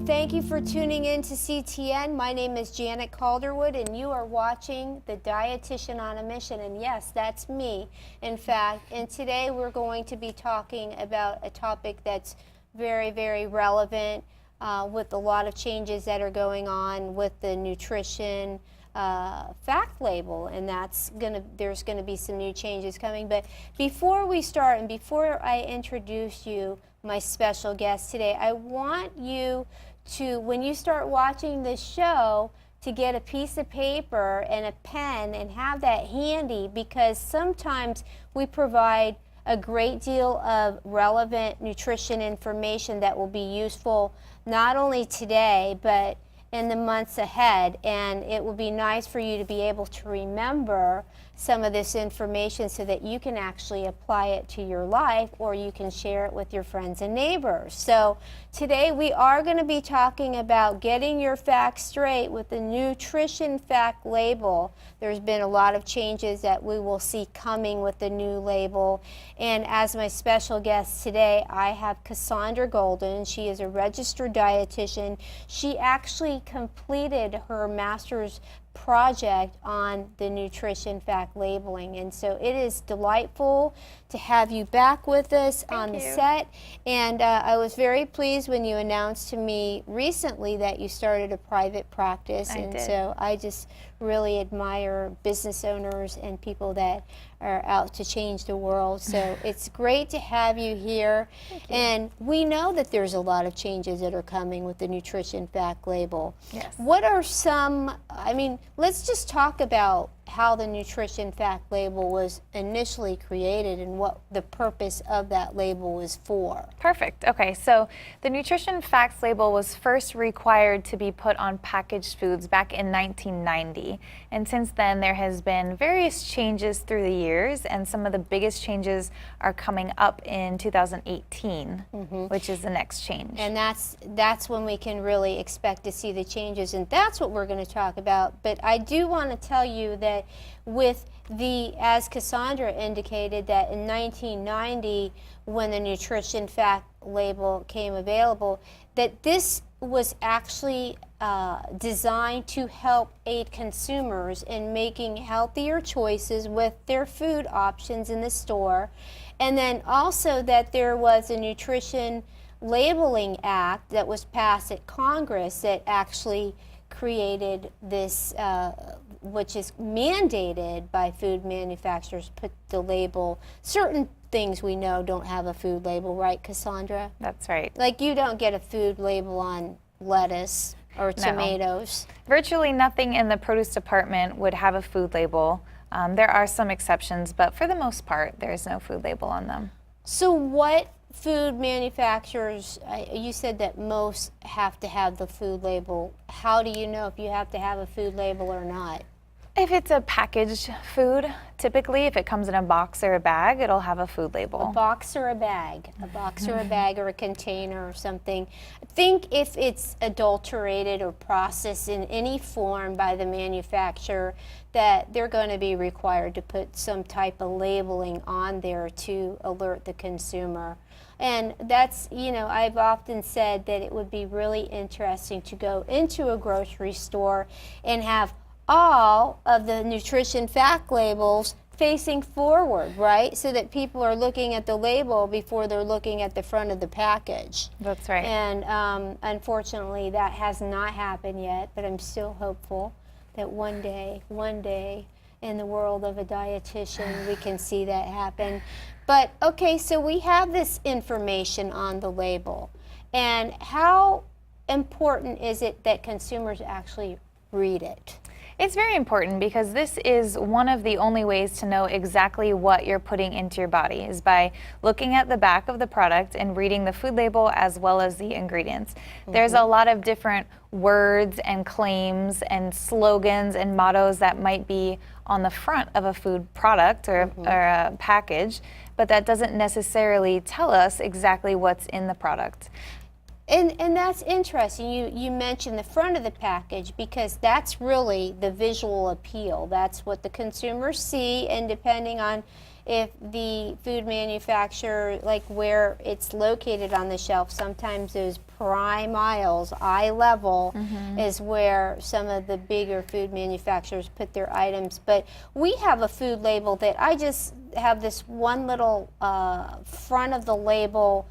and thank you for tuning in to CTN. My name is Janet Calderwood, and you are watching The Dietitian on a Mission. And yes, that's me, in fact. And today we're going to be talking about a topic that's very, very relevant with a lot of changes that are going on with the nutrition fact label, and there's gonna be some new changes coming. But before we start, and before I introduce you, my special guest today, I want you to, when you start watching this show, to get a piece of paper and a pen and have that handy, because sometimes we provide a great deal of relevant nutrition information that will be useful not only today but in the months ahead, and it will be nice for you to be able to remember some of this information so that you can actually apply it to your life, or you can share it with your friends and neighbors. So today we are going to be talking about getting your facts straight with the nutrition fact label. There's been a lot of changes that we will see coming with the new label, and as my special guest today, I have Cassandra Golden. She is a registered dietitian. She actually completed her master's project on the nutrition fact labeling, and so it is delightful to have you back with us on the set. And I was very pleased when you announced to me recently that you started a private practice. So I just really admire business owners and people that are out to change the world. So it's great to have you here. And we know that there's a lot of changes that are coming with the nutrition fact label. Yes. What are some, let's just talk about how the nutrition fact label was initially created and what the purpose of that label is for. Perfect. Okay, so the nutrition facts label was first required to be put on packaged foods back in 1990. And since then, there has been various changes through the years, and some of the biggest changes are coming up in 2018, which is the next change. And that's when we can really expect to see the changes, and that's what we're going to talk about. But I do want to tell you that with as Cassandra indicated, that in 1990, when the nutrition fact label came available, that this was actually designed to help aid consumers in making healthier choices with their food options in the store. And then also that there was a Nutrition Labeling Act that was passed at Congress that actually created this, which is mandated by food manufacturers, put the label. Certain things we know don't have a food label, right, Cassandra? That's right. Like you don't get a food label on lettuce or tomatoes. No. Virtually nothing in the produce department would have a food label. There are some exceptions, but for the most part, there is no food label on them. So what food manufacturers, you said that most have to have the food label. How do you know if you have to have a food label or not? If it's a packaged food, typically if it comes in a box or a bag, it'll have a food label. A box or a bag? A box or a bag or a container or something. I think if it's adulterated or processed in any form by the manufacturer, that they're going to be required to put some type of labeling on there to alert the consumer. And that's, I've often said that it would be really interesting to go into a grocery store and have all of the nutrition fact labels facing forward, right? So that people are looking at the label before they're looking at the front of the package. That's right. And unfortunately, that has not happened yet, but I'm still hopeful that one day, in the world of a dietitian, we can see that happen. But okay, so we have this information on the label. And how important is it that consumers actually read it? It's very important because this is one of the only ways to know exactly what you're putting into your body, is by looking at the back of the product and reading the food label as well as the ingredients. There's a lot of different words and claims and slogans and mottos that might be on the front of a food product or a package, but that doesn't necessarily tell us exactly what's in the product. And that's interesting. You mentioned the front of the package, because that's really the visual appeal. That's what the consumers see, and depending on if the food manufacturer, like where it's located on the shelf, sometimes those prime aisles, eye level, is where some of the bigger food manufacturers put their items. But we have a food label that I just have this one little front of the label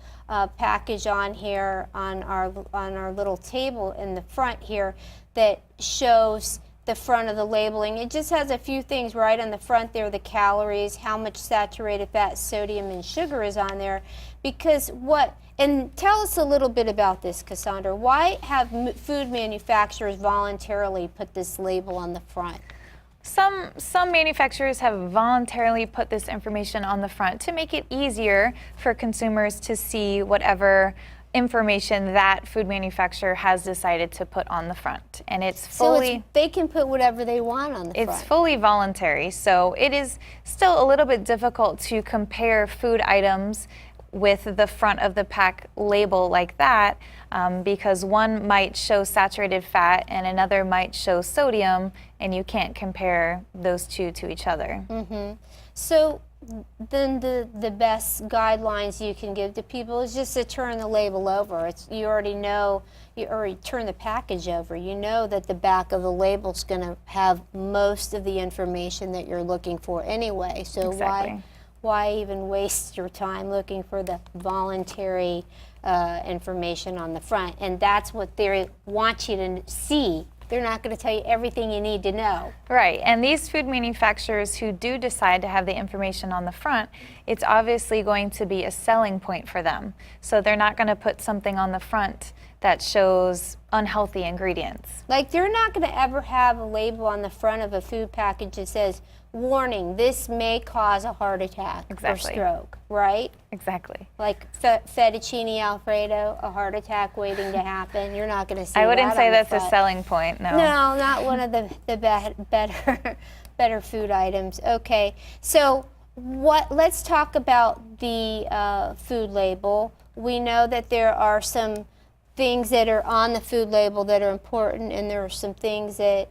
package on here on our little table in the front here that shows the front of the labeling. It just has a few things right on the front there, the calories, how much saturated fat, sodium, and sugar is on there. Because and tell us a little bit about this, Cassandra. Why have food manufacturers voluntarily put this label on the front? Some manufacturers have voluntarily put this information on the front to make it easier for consumers to see whatever information that food manufacturer has decided to put on the front. And it's fully, they can put whatever they want on the front. it's fully voluntary, so it is still a little bit difficult to compare food items with the front of the pack label like that, because one might show saturated fat and another might show sodium, and you can't compare those two to each other. So then the best guidelines you can give to people is just to turn the label over. You already turn the package over. You know that the back of the label is going to have most of the information that you're looking for anyway. So Exactly. why even waste your time looking for the voluntary information on the front? And that's what they want you to see. They're not going to tell you everything you need to know. Right, and these food manufacturers who do decide to have the information on the front, it's obviously going to be a selling point for them. So they're not going to put something on the front that shows unhealthy ingredients. Like, they're not going to ever have a label on the front of a food package that says, warning, this may cause a heart attack or stroke, right? Exactly. Like fettuccine Alfredo, a heart attack waiting to happen. You're not going to see I wouldn't that say on the that's a front. selling point, no. No, not one of the better food items. Okay, so let's talk about the food label. We know that there are some things that are on the food label that are important, and there are some things that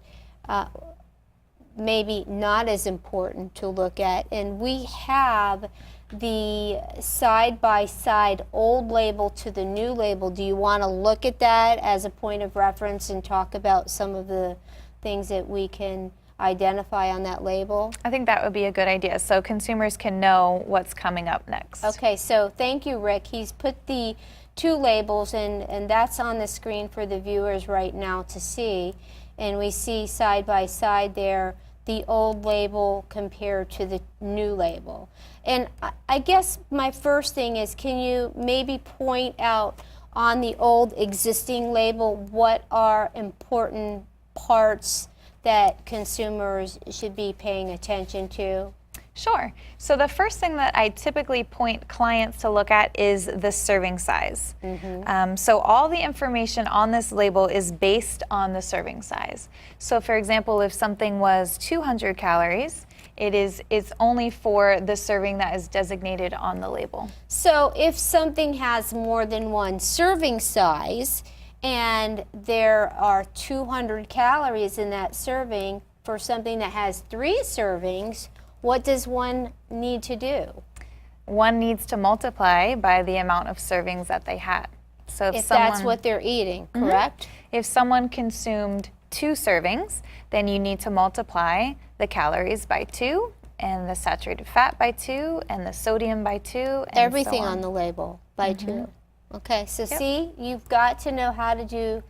maybe not as important to look at. And we have the side-by-side old label to the new label. Do you want to look at that as a point of reference and talk about some of the things that we can identify on that label? I think that would be a good idea, so consumers can know what's coming up next. Okay, so thank you, Rick. He's put the two labels, and that's on the screen for the viewers right now to see. And we see side by side there the old label compared to the new label. And I guess my first thing is, can you maybe point out on the old existing label what are important parts that consumers should be paying attention to? Sure. So the first thing that I typically point clients to look at is the serving size. So all the information on this label is based on the serving size. So for example, if something was 200 calories, it's only for the serving that is designated on the label. So if something has more than one serving size and there are 200 calories in that serving for something that has 3 servings, what does one need to do? One needs to multiply by the amount of servings that they had. So if that's what they're eating, correct? If someone consumed 2 servings, then you need to multiply the calories by 2 and the saturated fat by 2 and the sodium by 2 and Everything so on the label by 2. Okay, so see, you've got to know how to do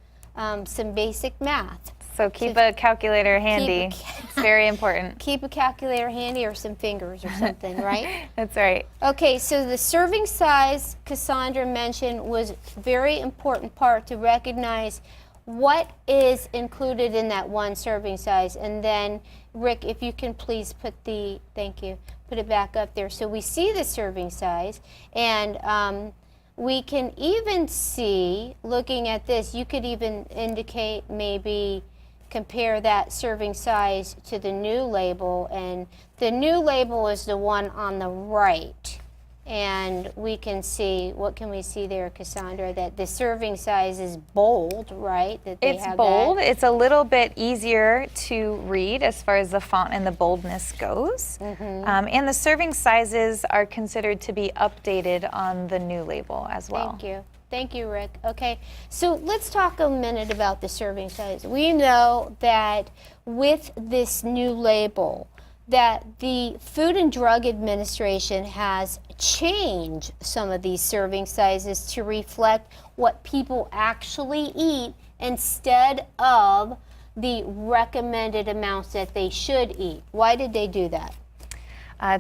some basic math. So keep a calculator handy. It's very important. Keep a calculator handy or some fingers or something, right? That's right. Okay, so the serving size Cassandra mentioned was a very important part to recognize what is included in that one serving size. And then, Rick, if you can please put it back up there. So we see the serving size, and we can even see, looking at this, you could even indicate maybe compare that serving size to the new label, and the new label is the one on the right. And we can see, what can we see there, Cassandra? That the serving size is bold, right? That they It's have bold. that. It's a little bit easier to read as far as the font and the boldness goes. And the serving sizes are considered to be updated on the new label as well. Thank you. Thank you, Rick. Okay, so let's talk a minute about the serving size. We know that with this new label, that the Food and Drug Administration has changed some of these serving sizes to reflect what people actually eat instead of the recommended amounts that they should eat. Why did they do that?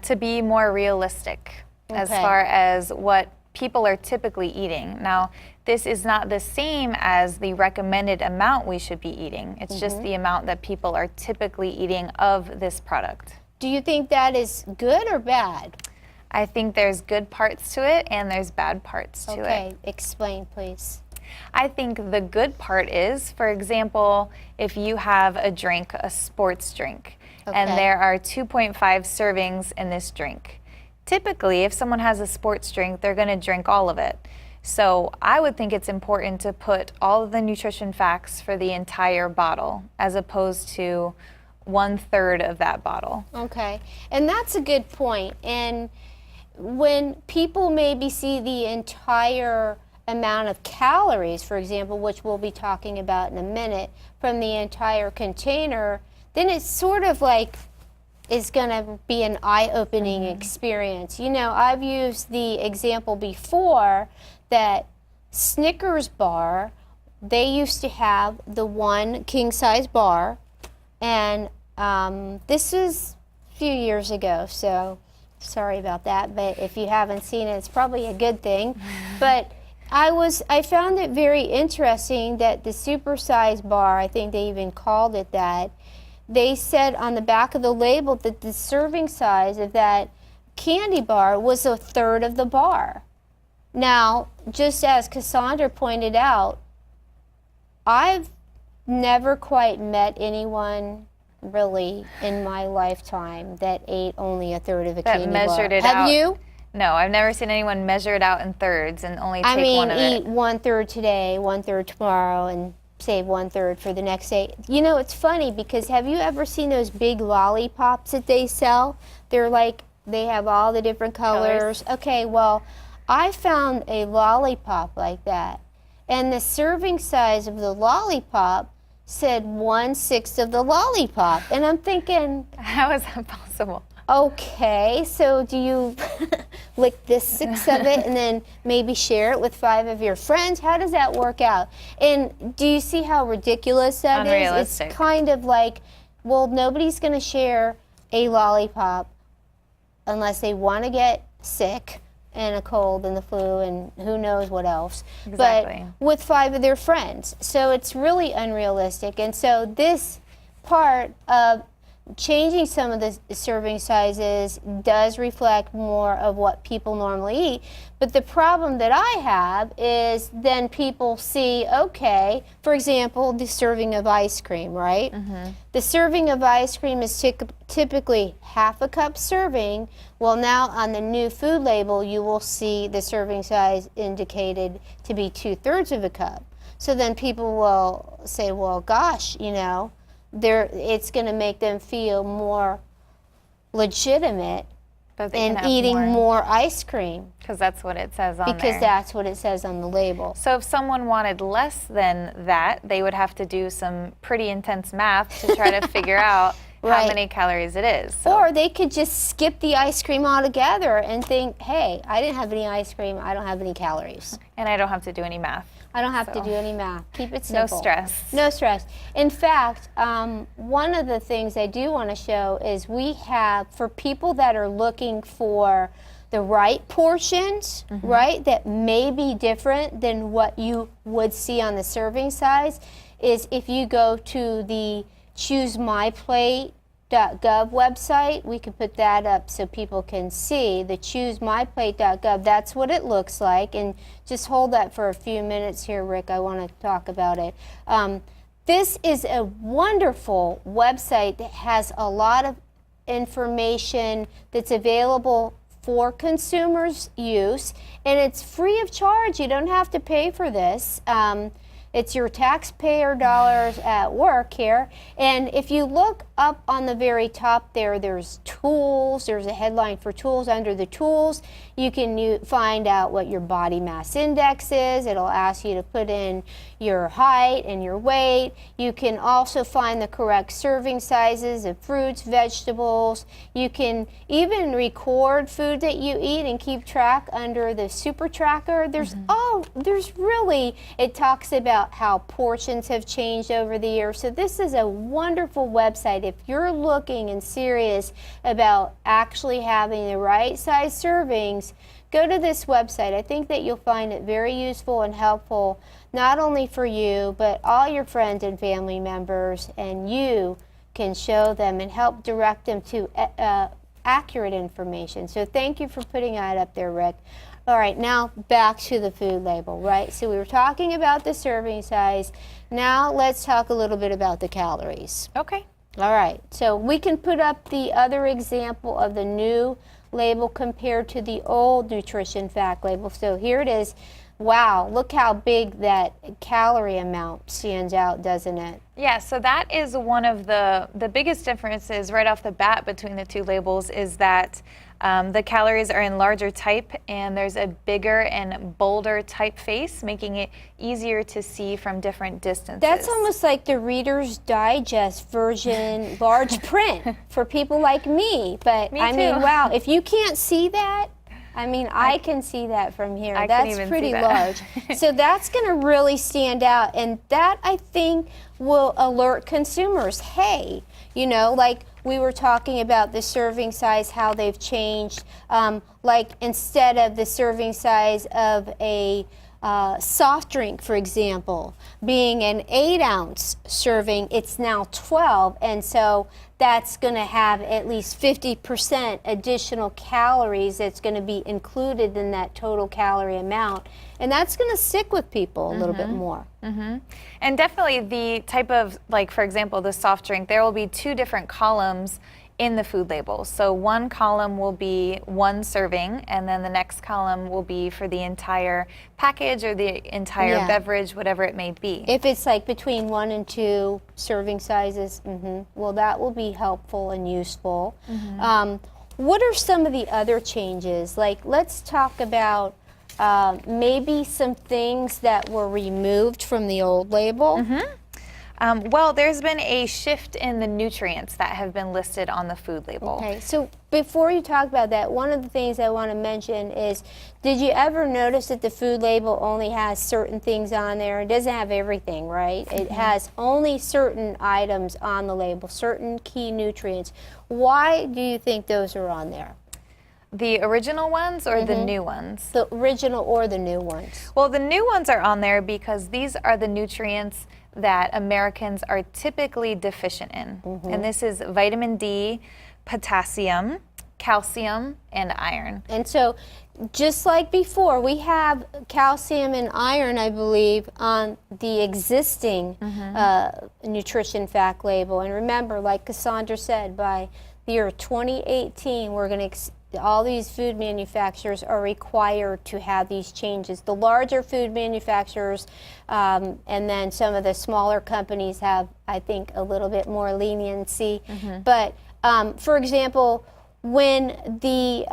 To be more realistic as Okay. far as what people are typically eating. Now, this is not the same as the recommended amount we should be eating. It's just the amount that people are typically eating of this product. Do you think that is good or bad? I think there's good parts to it and there's bad parts to it. Okay, explain, please. I think the good part is, for example, if you have a drink, a sports drink, Okay. and there are 2.5 servings in this drink. Typically, if someone has a sports drink, they're going to drink all of it. So I would think it's important to put all of the nutrition facts for the entire bottle as opposed to 1/3 of that bottle. Okay, and that's a good point. And when people maybe see the entire amount of calories, for example, which we'll be talking about in a minute, from the entire container, then it's sort of like is going to be an eye-opening experience. You know, I've used the example before that Snickers bar, they used to have the one king-size bar, and this was a few years ago, so sorry about that, but if you haven't seen it, it's probably a good thing. But I found it very interesting that the supersize bar, I think they even called it that, they said on the back of the label that the serving size of that candy bar was 1/3 of the bar. Now, just as Cassandra pointed out, I've never quite met anyone really in my lifetime that ate only 1/3 of a That candy measured bar. it Have out. you? No, I've never seen anyone measure it out in thirds and only take I mean, one of eat it. 1/3 today, 1/3 tomorrow, and save 1/3 for the next day. You know, it's funny because have you ever seen those big lollipops that they sell? They're like, they have all the different colors. Okay, well, I found a lollipop like that, and the serving size of the lollipop said 1/6 of the lollipop. And I'm thinking, How is that possible? okay, so do you lick this 6 of it and then maybe share it with 5 of your friends? How does that work out? And do you see how ridiculous that is? Unrealistic. It's kind of like, well, nobody's going to share a lollipop unless they want to get sick and a cold and the flu and who knows what else. Exactly. But with 5 of their friends. So it's really unrealistic. And so this part of changing some of the serving sizes does reflect more of what people normally eat. But the problem that I have is then people see, okay, for example, the serving of ice cream, right? The serving of ice cream is typically 1/2 cup serving. Well, now on the new food label, you will see the serving size indicated to be 2/3 of a cup. So then people will say, well, gosh, you know, it's going to make them feel more legitimate But they can in have eating more ice cream because that's what it says on because there. that's what it says on the label. So if someone wanted less than that, they would have to do some pretty intense math to try to figure out how Right. many calories it is. So- Or they could just skip the ice cream altogether and think, hey, I didn't have any ice cream, I don't have any calories. and I don't have to do any math. I don't have to So- do any math. Keep it No simple. stress. No stress. In fact, one of the things I do want to show is we have, for people that are looking for the right portions, right, that may be different than what you would see on the serving size, is if you go to the ChooseMyPlate.gov website, we can put that up so people can see the ChooseMyPlate.gov. That's what it looks like. And just hold that for a few minutes here, Rick. I want to talk about it. This is a wonderful website that has a lot of information that's available for consumers' use, and it's free of charge. You don't have to pay for this. It's your taxpayer dollars at work here. And if you look up on the very top there, there's tools. There's a headline for tools. Under the tools, you can find out what your body mass index is. It'll ask you to put in your height and your weight. You can also find the correct serving sizes of fruits, vegetables. You can even record food that you eat and keep track under the Super Tracker. There's really, it talks about how portions have changed over the years. So this is a wonderful website. If you're looking and serious about actually having the right size servings, go to this website. I think that you'll find it very useful and helpful, not only for you, but all your friends and family members, and you can show them and help direct them to accurate information. So thank you for putting that up there, Rick. All right, now back to the food label, right? So we were talking about the serving size. Now let's talk a little bit about the calories. Okay. All right, so we can put up the other example of the new label compared to the old nutrition fact label. So here it is. Wow, look how big that calorie amount stands out, doesn't it? Yeah, so that is one of the biggest differences right off the bat between the two labels is that the calories are in larger type and there's a bigger and bolder typeface, making it easier to see from different distances. That's almost like the Reader's Digest version large print for people like me. But Me I mean, too. wow, if you can't see that, I mean, I can see that from here. I can That's even pretty see that. large. So that's going to really stand out, and that, I think, will alert consumers. Hey, you know, like we were talking about the serving size, how they've changed. Like instead of the serving size of a soft drink, for example, being an 8-ounce serving, it's now 12, and so that's going to have at least 50% additional calories that's going to be included in that total calorie amount, and that's going to stick with people a little bit more. And definitely the type of, like for example, the soft drink, there will be two different columns in the food label. So one column will be one serving, and then the next column will be for the entire package or the entire Yeah. beverage, whatever it may be. If it's like between 1 and 2 serving sizes, well, that will be helpful and useful. What are some of the other changes? Like, let's talk about maybe some things that were removed from the old label. Well, there's been a shift in the nutrients that have been listed on the food label. Okay, so before you talk about that, one of the things I want to mention is, did you ever notice that the food label only has certain things on there? It doesn't have everything, right? It has only certain items on the label, certain key nutrients. Why do you think those are on there? The original ones or the new ones? The original or the new ones? Well, the new ones are on there because these are the nutrients that Americans are typically deficient in. And this is vitamin D, potassium, calcium, and iron. And so, just like before, we have calcium and iron, I believe, on the existing nutrition fact label. And remember, like Cassandra said, by the year 2018, we're going to all these food manufacturers are required to have these changes. The larger food manufacturers and then some of the smaller companies have, I think, a little bit more leniency. But for example, when the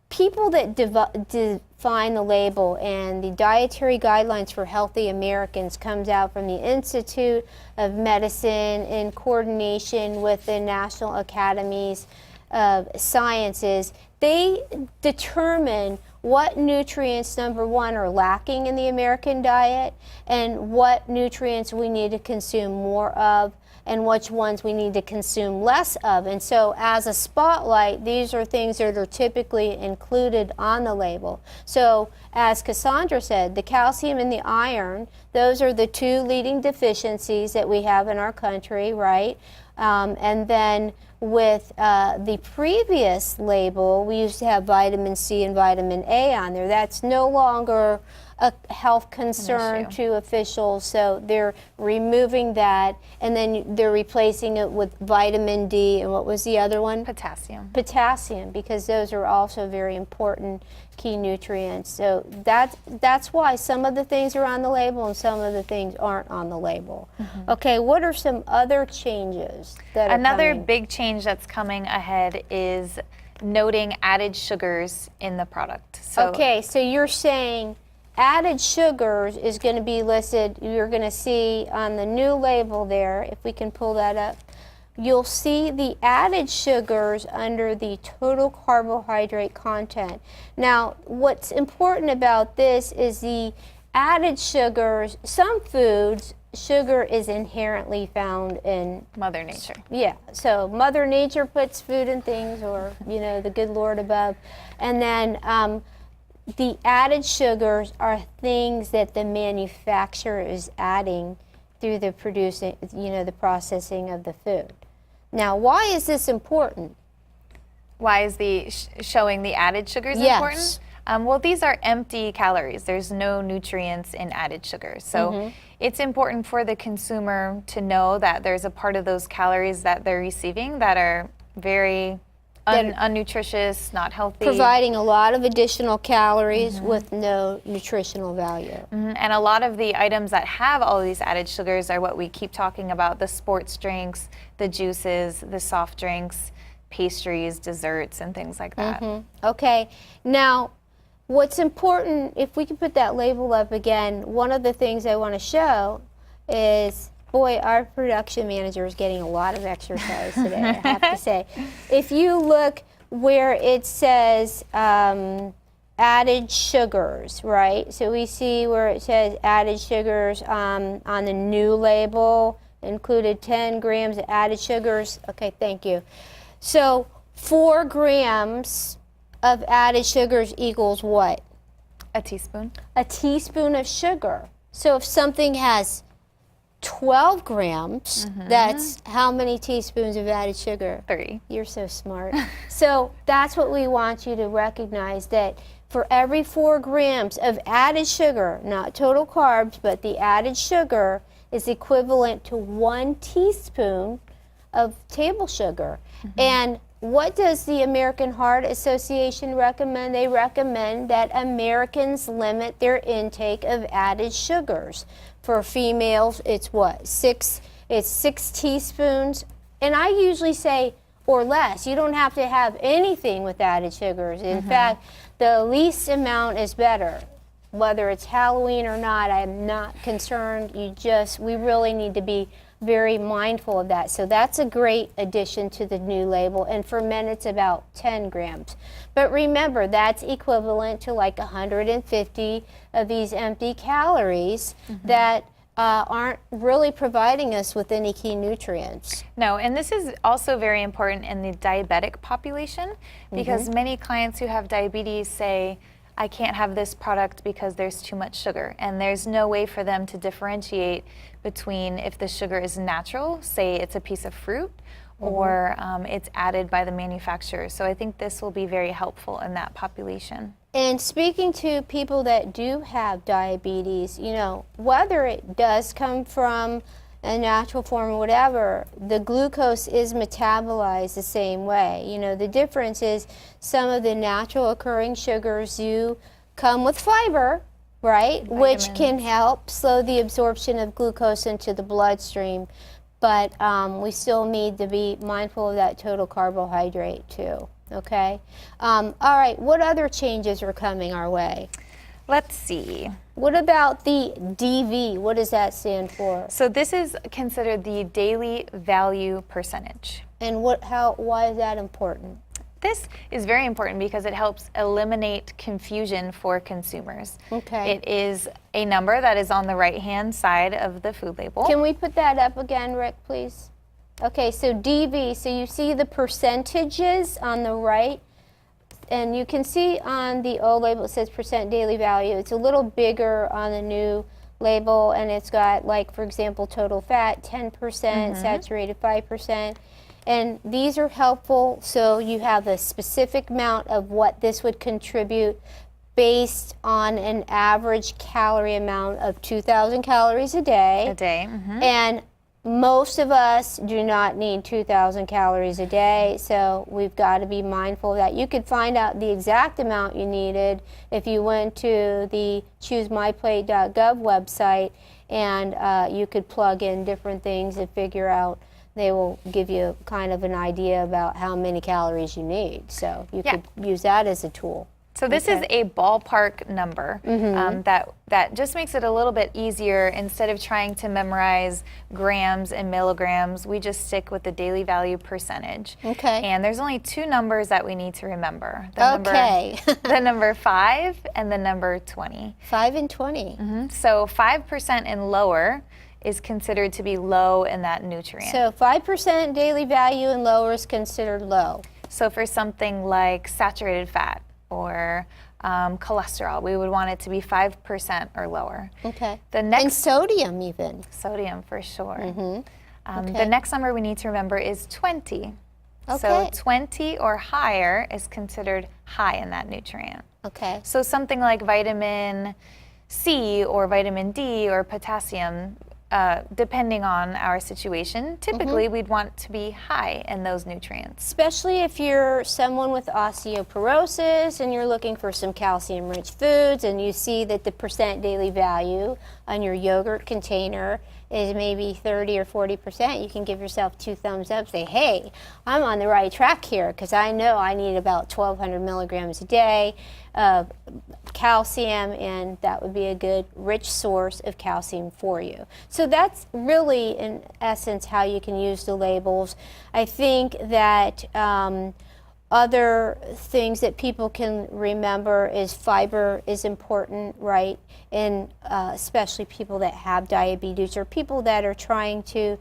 people that define the label and the dietary guidelines for healthy Americans comes out from the Institute of Medicine in coordination with the National Academies of Sciences, they determine what nutrients, number one, are lacking in the American diet and what nutrients we need to consume more of and which ones we need to consume less of. And so as a spotlight, these are things that are typically included on the label. So as Cassandra said, the calcium and the iron, those are the two leading deficiencies that we have in our country, right? And then with the previous label, we used to have vitamin C and vitamin A on there. That's no longer a health concern issue. to officials, so they're removing that, and then they're replacing it with vitamin D, and what was the other one? Potassium. Potassium, because those are also very important key nutrients. So that's why some of the things are on the label and some of the things aren't on the label. Okay, what are some other changes that are Another coming? big change that's coming ahead is noting added sugars in the product. So Okay, so you're saying added sugars is going to be listed, you're going to see on the new label there, if we can pull that up, you'll see the added sugars under the total carbohydrate content. Now, what's important about this is the added sugars, some foods, sugar is inherently found in. Mother Nature. Yeah, so Mother Nature puts food in things, or, you know, the good Lord above. And then the added sugars are things that the manufacturer is adding through the producing, you know, the processing of the food. Now, why is this important? Why is the showing the added sugars Yes. important? Well, these are empty calories. There's no nutrients in added sugars. So it's important for the consumer to know that there's a part of those calories that they're receiving that are very unnutritious, not healthy. Providing a lot of additional calories with no nutritional value. And a lot of the items that have all these added sugars are what we keep talking about: the sports drinks, the juices, the soft drinks, pastries, desserts, and things like that. Okay, now what's important, if we can put that label up again, one of the things I want to show is, boy, our production manager is getting a lot of exercise today, I have to say. If you look where it says added sugars, right? So we see where it says added sugars on the new label, included 10 grams of added sugars. Okay, thank you. So 4 grams of added sugars equals what? A teaspoon. A teaspoon of sugar. So if something has 12 grams, that's how many teaspoons of added sugar? 3. You're so smart. So that's what we want you to recognize, that for every 4 grams of added sugar, not total carbs, but the added sugar is equivalent to 1 teaspoon of table sugar. And what does the American Heart Association recommend? They recommend that Americans limit their intake of added sugars. For females, it's what? It's 6 teaspoons. And I usually say, or less. You don't have to have anything with added sugars. In fact, the least amount is better. Whether it's Halloween or not, I'm not concerned. We really need to be very mindful of that. So that's a great addition to the new label. And for men, it's about 10 grams. But remember, that's equivalent to like 150 of these empty calories that aren't really providing us with any key nutrients. No, and this is also very important in the diabetic population, because many clients who have diabetes say, I can't have this product because there's too much sugar. And there's no way for them to differentiate between if the sugar is natural, say it's a piece of fruit, or it's added by the manufacturer. So I think this will be very helpful in that population. And speaking to people that do have diabetes, you know, whether it does come from a natural form or whatever, the glucose is metabolized the same way. You know, the difference is some of the natural occurring sugars do come with fiber, right? Which Vitamins. can help slow the absorption of glucose into the bloodstream. But we still need to be mindful of that total carbohydrate too, okay? All right, what other changes are coming our way? Let's see. What about the DV? What does that stand for? So this is considered the daily value percentage. And why is that important? This is very important because it helps eliminate confusion for consumers. Okay. It is a number that is on the right-hand side of the food label. Can we put that up again, Rick, please? Okay, so DV, so you see the percentages on the right, and you can see on the old label it says percent daily value. It's a little bigger on the new label, and it's got, like, for example, total fat 10%, saturated 5%. And these are helpful, so you have a specific amount of what this would contribute based on an average calorie amount of 2,000 calories a day. A day. And most of us do not need 2,000 calories a day, so we've got to be mindful of that. You could find out the exact amount you needed if you went to the choosemyplate.gov website, and you could plug in different things and figure out. They will give you kind of an idea about how many calories you need, so you could use that as a tool. So this is a ballpark number that just makes it a little bit easier. Instead of trying to memorize grams and milligrams, we just stick with the daily value percentage. Okay. And there's only two numbers that we need to remember. Okay. The number 5 and the number 20. 5 and 20. So 5% and lower is considered to be low in that nutrient. So 5% daily value and lower is considered low. So for something like saturated fat or cholesterol, we would want it to be 5% or lower. Okay. The next And sodium even. sodium for sure. Okay. The next number we need to remember is 20. So Okay. 20 or higher is considered high in that nutrient. Okay. So something like vitamin C or vitamin D or potassium, depending on our situation, typically we'd want to be high in those nutrients. Especially if you're someone with osteoporosis and you're looking for some calcium-rich foods and you see that the percent daily value on your yogurt container is maybe 30 or 40%, you can give yourself 2 thumbs up, say, hey, I'm on the right track here because I know I need about 1,200 milligrams a day of calcium, and that would be a good rich source of calcium for you. So that's really, in essence, how you can use the labels. I think that other things that people can remember is fiber is important, right? And especially people that have diabetes or people that are trying to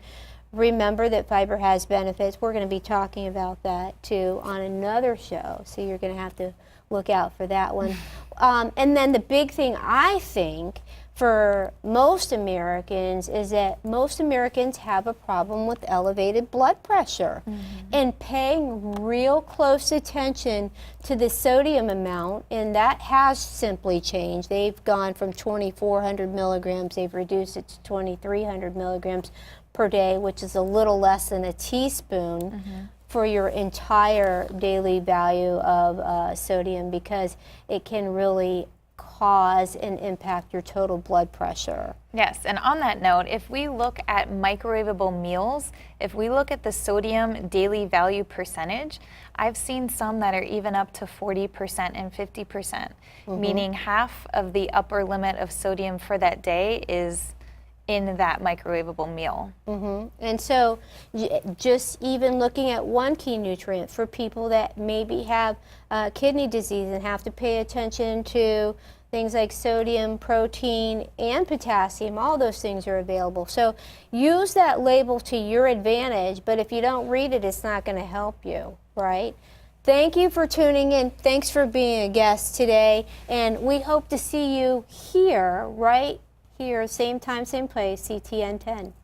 remember that fiber has benefits. We're going to be talking about that too on another show, so you're going to have to look out for that one. And then the big thing, I think, for most Americans is that most Americans have a problem with elevated blood pressure. And paying real close attention to the sodium amount, and that has simply changed. They've gone from 2,400 milligrams, they've reduced it to 2,300 milligrams per day, which is a little less than a teaspoon for your entire daily value of sodium, because it can really cause and impact your total blood pressure. Yes, and on that note, if we look at microwavable meals, if we look at the sodium daily value percentage, I've seen some that are even up to 40% and 50%, meaning half of the upper limit of sodium for that day is in that microwavable meal. And so just even looking at one key nutrient for people that maybe have kidney disease and have to pay attention to things like sodium, protein, and potassium, all those things are available. So use that label to your advantage, but if you don't read it, it's not going to help you, right? Thank you for tuning in. Thanks for being a guest today, and we hope to see you here, right here, same time, same place, CTN 10.